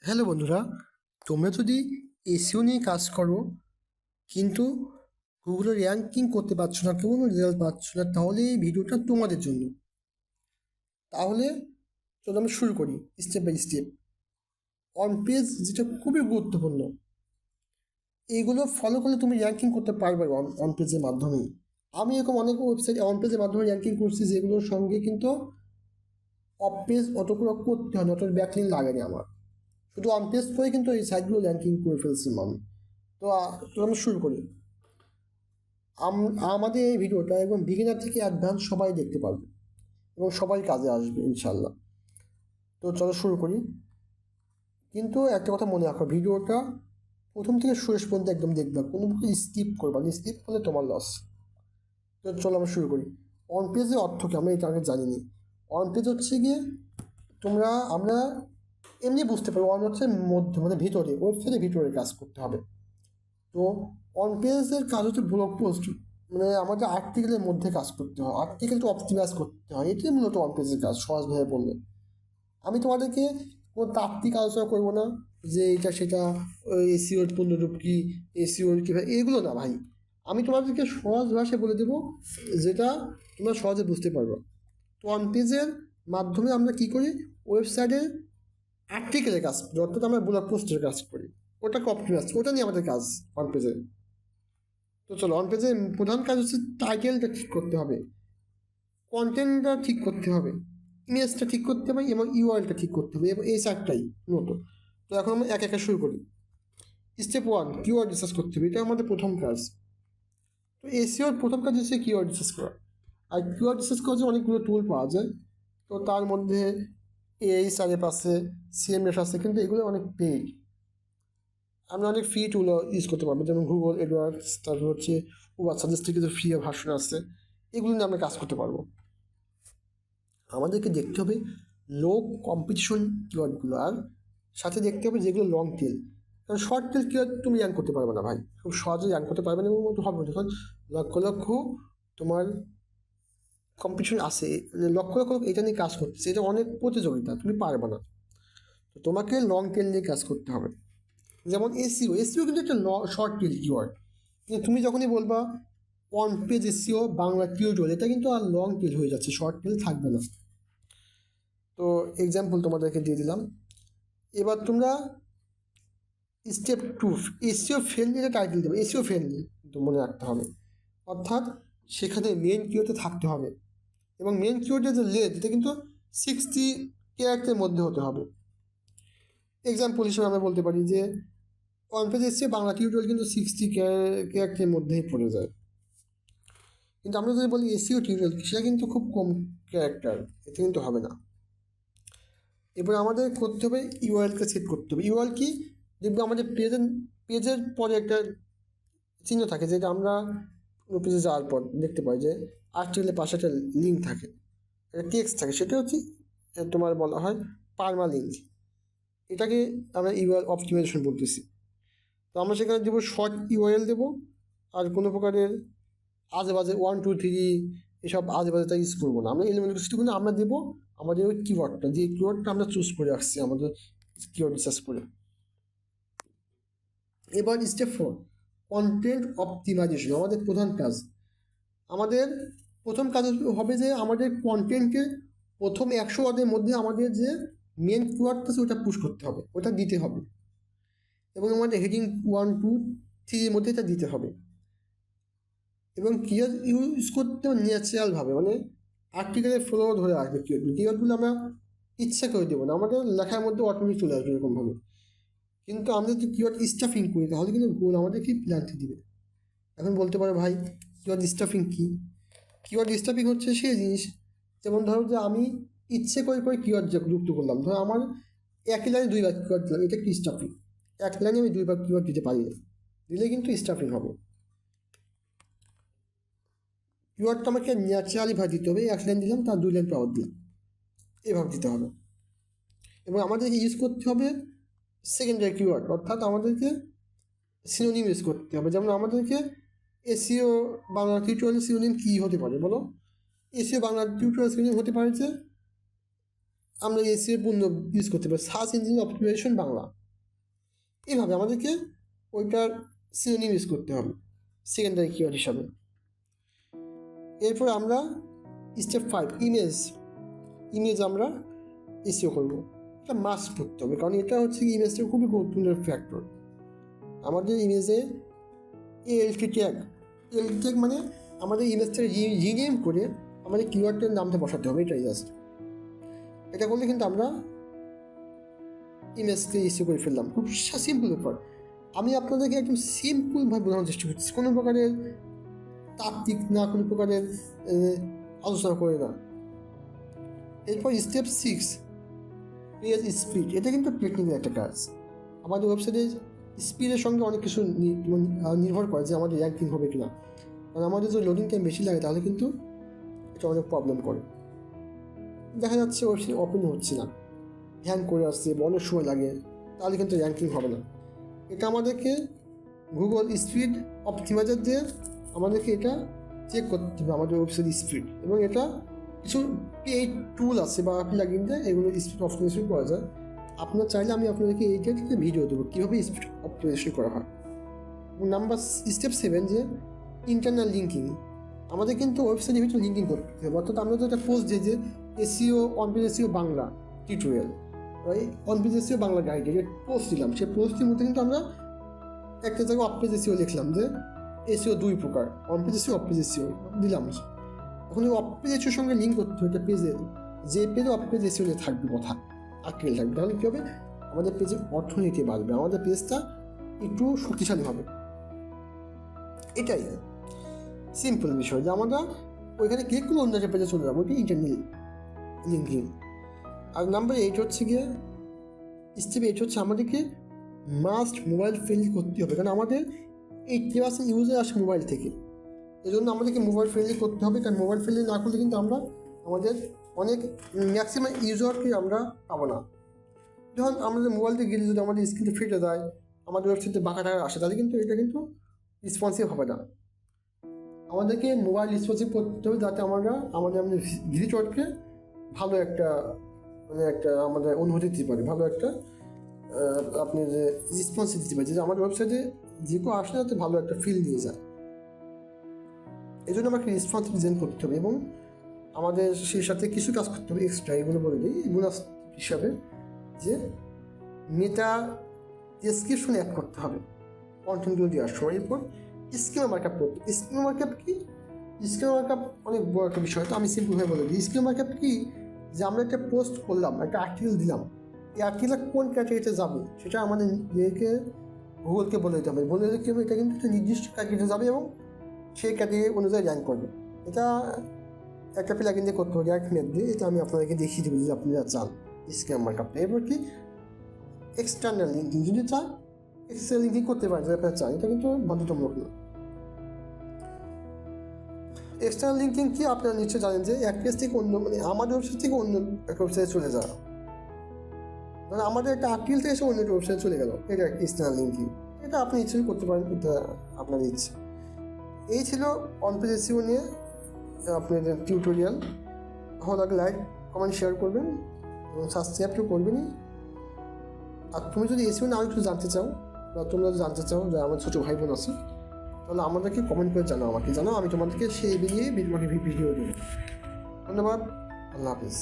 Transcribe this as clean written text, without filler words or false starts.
Hello বন্ধুরা, তোমরা যদি এসইও নিয়ে কাজ করো কিন্তু গুগলের র্যাঙ্কিং করতে পারছো না, কোনো রেজাল্ট পাচ্ছ না, তাহলে এই ভিডিওটা তোমাদের জন্য। তাহলে চলো আমরা শুরু করি step by step. On page যেটা খুবই গুরুত্বপূর্ণ, এইগুলো ফলো করলে তুমি র্যাঙ্কিং করতে পারবে অন পেজের মাধ্যমেই। আমি এরকম অনেক ওয়েবসাইট অন পেজের মাধ্যমে র্যাঙ্কিং করছি, যেগুলোর সঙ্গে কিন্তু অফ পেজ অতগুলো করতে হয় না, অত ব্যাকলিং লাগেনি আমার। শুধু অন পেজ করে কিন্তু এই সাইটগুলো র্যাঙ্কিং করে ফেলছিলাম আমি। তো আমরা শুরু করি। আমাদের এই ভিডিওটা এবং বিগিনার থেকে অ্যাডভান্স সবাই দেখতে পারবে এবং সবাই কাজে আসবে ইনশাল্লাহ। তো চলো শুরু করি। কিন্তু একটা কথা মনে রাখো, ভিডিওটা প্রথম থেকে শেষ পর্যন্ত একদম দেখবে, কোনো স্কিপ করবা না, স্কিপ করলে তোমার লস। তো চলো আমরা শুরু করি। অন পেজের অর্থ কি আমরা এটা আগে জানিনি। অন পেজ হচ্ছে গিয়ে আমরা এমনি বুঝতে পারবো, অন হচ্ছে মধ্যে মানে ভিতরে, ওয়েবসাইটের ভিতরে কাজ করতে হবে। তো অন পেজের কাজ হচ্ছে ব্লগ পোস্ট, মানে আমাদের আর্টিকেলের মধ্যে কাজ করতে হয়, আর্টিকেলটা অপটিমাইজ করতে হয়, এটাই মূলত অন পেজের কাজ সহজভাবে বললে। আমি তোমাদেরকে কোনো তাত্ত্বিক আলোচনা করবো না যে এটা সেটা, এসিওর পূর্ণরূপ কি, এসিওর কীভাবে, এগুলো না ভাই। আমি তোমাদেরকে সহজ ভাষায় বলে দেবো, যেটা তোমরা সহজে বুঝতে পারবে। তো অন পেজের মাধ্যমে আমরা কী করি, ওয়েবসাইটের আর্টিকেলের কাজ করি, অর্থাৎ আমরা ব্লগ পোস্টের কাজ করি, ওটাকে অপটিমাইজ, ওটা নিয়ে আমাদের কাজ অন পেজে। তো চলো, অন পেজের প্রধান কাজ হচ্ছে টাইটেলটা ঠিক করতে হবে, কন্টেন্টটা ঠিক করতে হবে, ইমেজটা ঠিক করতে হবে এবং ইউআরএলটা ঠিক করতে হবে, এবং এই চারটাই মূলত। তো এখন আমরা এক একা শুরু করি। স্টেপ ওয়ান, কিওয়ার্ড রিসার্চ করতে হবে, এটা আমাদের প্রথম কাজ। তো এসইওর প্রথম কাজ হচ্ছে কিওয়ার্ড রিসার্চ করা। আর কিওয়ার্ড রিসার্চ করার জন্য অনেকগুলো টুল পাওয়া যায়। তো তার মধ্যে এইচআরএফ আছে, সিএমএফ আছে, কিন্তু এগুলো অনেক পেইড। আমরা অনেক ফ্রি টুলও ইউজ করতে পারবো, যেমন গুগল এডওয়ার্ডস, তারপর হচ্ছে ওয়াট সাজেস্ট কিছু ফ্রি ভার্সন আছে, এগুলো নিয়ে আমরা কাজ করতে পারবো। আমাদেরকে দেখতে হবে লো কম্পিটিশন কিওয়ার্ডগুলো, আর সাথে দেখতে হবে যেগুলো লং টেল। কারণ শর্ট টেল কিওয়ার্ড তুমি র্যাঙ্ক করতে পারবে না ভাই, খুব সহজে র্যাঙ্ক করতে পারবে না এবং হবে না, কারণ লক্ষ লক্ষ তোমার কম্পিটিশন আছে, মানে লক্ষ লক্ষ লোক এটা নিয়ে কাজ করতেছে, এটা অনেক প্রতিযোগিতা, তুমি পারবে না। তো তোমাকে লং টেল নিয়ে কাজ করতে হবে। যেমন এসইও, এসইও কিন্তু একটা শর্ট টেল কিওয়ার্ড, কিন্তু তুমি যখনই বলবা on page SEO Bangla tutorial, এটা কিন্তু আর লং টেল হয়ে যাচ্ছে, শর্ট টেল থাকবে না। তো এক্সাম্পল তোমাদেরকে দিয়ে দিলাম। এবার তোমরা স্টেপ টু, এসইও ফ্রেন্ডলি একটা টাইটেল দেবে, এসইও ফ্রেন্ডলি তো মনে রাখতে হবে, অর্থাৎ সেখানে মেন কিওয়ার্ডে থাকতে হবে এবং মেন কিওয়ার্ডের যে লেন্থ, এটা কিন্তু 60 ক্যারেক্টারের মধ্যে হতে হবে। এক্সাম্পল হিসেবে আমরা বলতে পারি যে অন পেজ এসছে বাংলা টিউটোরিয়াল কিন্তু 60 ক্যারেক্টারের মধ্যেই পড়ে যায়। কিন্তু আমরা যদি বলি এসইও টিউটোরিয়াল, সেটা কিন্তু খুব কম ক্যারেক্টার, এতে কিন্তু হবে না। এবার আমাদের করতে হবে ইউআরএলকে সেট করতে হবে। ইউআরএল কি, দেখবে আমাদের পেজের পরে একটা চিহ্ন থাকে, যেটা আমরা পেজে যাওয়ার পর দেখতে পাই যে আর্টিকেলের পাশে একটা লিঙ্ক থাকে, একটা টেক্সট থাকে, সেটা হচ্ছে তোমার বলা হয় পারমা লিঙ্ক। এটাকে আমরা ইউআরএল অপটিমাইজেশন বলতেছি। তো আমরা সেখানে দেবো শর্ট ইউআরএল দেবো, আর কোনো প্রকারের আজে বাজে 1 2 3 এসব আজে বাজে ইউজ করবো না। আমরা এলিমেন্ট সিস্টেম না, আমরা দেবো আমাদের ওই কিওয়ার্ডটা, যে কিওয়ার্ডটা আমরা চুজ করে রাখছি আমাদের কিওয়ার্ড রিসার্চ করে। এবার স্টেপ 4, কন্টেন্ট অপটিমাইজেশন, আমাদের প্রধান কাজ। আমাদের প্রথম কাজ হবে যে আমাদের কন্টেন্টকে প্রথম 100 ওয়ার্ডের মধ্যে আমাদের যে মেন কিওয়ার্ডটা আছে ওটা পুশ করতে হবে, ওটা দিতে হবে, এবং আমাদের হেডিং 1 2 3 এর মধ্যে এটা দিতে হবে। এবং কিওয়ার্ড ইউজ করতে ন্যাচারালভাবে, মানে আর্টিকেলের ফ্লো ধরে আসবে। কিওয়ার্ডগুলো আমরা ইচ্ছা করে দেবো না, আমাদের লেখার মধ্যে অটোমেটিক চলে আসবে এরকমভাবে। কিন্তু আমরা যদি কিওয়ার্ড স্টাফিং করি, তাহলে কিন্তু গোল আমাদেরকে প্ল্যান্টি দিবে। এখন বলতে পারো ভাই কিওয়ার্ড স্টাফিং কী? কিওয়ার্ড স্টাফিং হচ্ছে সেই জিনিস, যেমন ধরো যে আমি ইচ্ছে করে করে কিওয়ার্ড যুক্ত করলাম, ধরো আমার একই লাইনে 2বার কিওয়ার্ড দিলাম, এটা একটি স্টাফিং। এক লাইনে আমি 2বার কিওয়ার্ড দিতে পারি না, দিলে কিন্তু স্টাফিং হবে। কিওয়ার্ডটা আমাকে ন্যাচারালিভাবে দিতে হবে, এক লাইন দিলাম তার 2 লাইন পাওয়ার দিলাম, এভাবে দিতে হবে। এবং আমাদেরকে ইউজ করতে হবে সেকেন্ডারি কিওয়ার্ড, অর্থাৎ আমাদেরকে সিনোনিম ইউজ করতে হবে। যেমন আমাদেরকে এসইও বাংলা টিউটোরিয়াল সিনোনিম কী হতে পারে বলো? এসইও বাংলা টিউটোরিয়াল সিনোনিম হতে পারে যে আমরা এসিও পূর্ণ ইউজ করতে পারি, সার্চ ইঞ্জিন অপটিমাইজেশন বাংলা। এইভাবে আমাদেরকে ওইটার সিনোনিম ইউজ করতে হবে সেকেন্ডারি কিওয়ার্ড হিসাবে। এরপর আমরা স্টেপ 5 ইমেজ আমরা এসিও করবো। এটা মাস্ট করতে হবে, কারণ এটা হচ্ছে ইমেজটা খুবই গুরুত্বপূর্ণ ফ্যাক্টর। আমাদের ইমেজে এলটি ট্যাগ মানে আমাদের ইমেজটা রিনেম করে আমাদের কিওয়ার্ডের নামটা বসাতে হবে, এটাই জাস্ট। এটা করলে কিন্তু আমরা ইমেজকে ইস্যু করে ফেললাম। খুব সিম্পল ব্যাপার। আমি আপনাদেরকে একদম সিম্পলভাবে বোঝানোর চেষ্টা করছি, কোনো প্রকারের তাত্ত্বিক না, কোনো প্রকারের আলোচনা করে না। এরপর স্টেপ 6 পেজ স্পিড। এটা কিন্তু টেকনিক্যাল একটা কাজ। আমাদের ওয়েবসাইটে স্পিডের সঙ্গে অনেক কিছু নির্ভর করে যে আমাদের র্যাঙ্কিং হবে কিনা। কারণ আমাদের যদি লোডিং টাইম বেশি লাগে তাহলে কিন্তু এটা অনেক প্রবলেম করে। দেখা যাচ্ছে ওয়েবসাইট ওপেন হচ্ছে না, হ্যাং করে আসছে বা অনেক সময় লাগে, তাহলে কিন্তু র্যাঙ্কিং হবে না। এটা আমাদেরকে গুগল স্পিড অপটিমাইজার দিয়ে আমাদেরকে এটা চেক করতে হবে আমাদের ওয়েবসাইট স্পিড। এবং এটা কিছু পেইড টুল আছে বা প্লাগইন দেয়, এগুলো স্পিড অপটিমাইজেশন করা যায়। আপনার চাইলে আমি আপনাদেরকে এইটা থেকে ভিডিও দেবো কীভাবে স্পিড অপটিমাইজেশন করা হয়। নাম্বার স্টেপ 7 যে ইন্টারনাল লিঙ্কিং। আমাদের কিন্তু ওয়েবসাইটের ভিতরে লিঙ্কিং করতে হবে। অর্থাৎ আমরা তো একটা পোস্ট দিই যে SEO on page SEO Bangla tutorial, on page SEO Bangla গাইডে যে পোস্ট দিলাম, সেই পোস্টের মধ্যে কিন্তু আমরা একটা জায়গায় অফপেজ এসিও লিখলাম যে এসিও 2 প্রকার, অনপেজ এসিও অফপেজ এসিও দিলাম। এখন ওই অফপেজ এসিওর সঙ্গে লিঙ্ক করতে হবে একটা পেজে, যে পেজে অফপেজ এসিও থাকবে কথা আর্টিকেল থাকবে, তাহলে কী হবে আমাদের পেজের অর্থনীতি বাড়বে, আমাদের পেজটা একটু শক্তিশালী হবে। এটাই সিম্পল বিষয় যে আমরা ওইখানে ক্লিক করে অন্য একটা পেজে চলে যাবো, ওইটা ইন্টারনাল লিঙ্কিং। আর নাম্বার 8 হচ্ছে গিয়ে স্টেপ 8 হচ্ছে আমাদেরকে মাস্ট মোবাইল ফ্রেন্ডলি করতে হবে, কারণ আমাদের 80% ইউজার আসে মোবাইল থেকে। এই জন্য আমাদেরকে মোবাইল ফ্রেন্ডলি করতে হবে, কারণ মোবাইল ফ্রেন্ডলি না করলে কিন্তু আমরা আমাদের অনেক ম্যাক্সিমাম ইউজারকে আমরা পাবো না। যখন আমাদের মোবাইলতে গেলে যদি আমাদের স্ক্রিনটা ফেটে যায়, আমাদের ওয়েবসাইটে বাঁকা টাকা আসে, তাহলে কিন্তু এটা কিন্তু রেসপন্সিভ হবে না। আমাদেরকে মোবাইল রেসপন্সিভ করতে হবে যাতে আমরা আমাদের ভিজিটরকে ভালো একটা আমাদের অনুভূতি দিতে পারি, ভালো একটা আপনি যে রেসপন্স দিতে পারি, যে আমাদের ওয়েবসাইটে যে কেউ আসলে যাতে ভালো একটা ফিল নিয়ে যায়। এই জন্য আমাকে রেসপন্স ডিজাইন করতে হবে এবং আমাদের সেই সাথে কিছু কাজ করতে হবে এক্সট্রা। এগুলো বলে দিই বোনাস হিসাবে, যে মেটা ডেসক্রিপশন অ্যাড করতে হবে কন্টেন্টগুলো দেওয়ার সময়। এরপর স্কিমা মার্কআপ করতে। স্কিমা মার্কআপ কি? স্কিমা মার্কআপ অনেক বড় একটা বিষয়, তো আমি সিম্পলভাবে বলে দিই। স্কিমা মার্কআপ কি? যে আমরা একটা পোস্ট করলাম, একটা আর্টিকেল দিলাম, এই আর্টিকেলটা কোন ক্যাটাগরিতে যাবে সেটা আমাদের নিজেকে গুগলকে বলে দিতে হবে। বলে দিতে হবে এটা কিন্তু একটা নির্দিষ্ট ক্যাটাগরিতে যাবে এবং সেই ক্যাটাগরি অনুযায়ী র্যাঙ্ক করবে। এটা একটা প্লাগইন দিয়ে করতে হবে, র্যাঙ্ক ম্যাপ দিয়ে। এটা আমি আপনাদেরকে দেখিয়ে দেবো যদি আপনারা চান স্কিমা মার্কআপটা। এরপর কি এক্সটার্নাল লিঙ্কিং, যদি চান এক্সটার্নাল লিঙ্কিং করতে পারেন যদি আপনারা চান, এটা কিন্তু বাধ্যতামূলক না। এক্সটার্নাল লিঙ্কিং কি আপনারা নিশ্চয়ই জানেন যে এক পেজ থেকে অন্য, মানে আমাদের ওয়েবসাইট থেকে অন্য একটা ওয়েবসাইটে চলে যাওয়া, মানে আমাদের একটা আর্টিকেল থেকে এসে অন্য একটা ওয়েবসাইটে চলে গেল, এটা এক্সটার্নাল লিঙ্কিং। এটা আপনি নিশ্চয়ই করতে পারেন, এটা আপনার ইচ্ছে। এই ছিল অনপেজ এসইও নিয়ে আপনাদের টিউটোরিয়াল। ভালো লাগলে লাইক কমেন্ট শেয়ার করবেন এবং সাবস্ক্রাইব তো করবেনই। আর তুমি যদি এসইও নিয়ে আরও কিছু জানতে চাও বা তোমরা যদি জানতে চাও যে আমার ছোটো ভাই বোন আছে, তাহলে আমাদেরকে কমেন্ট করে আমাকে জানাও, আমি তোমাদেরকে সেই ভিডিও দেবো। ধন্যবাদ, আল্লাহ হাফিজ।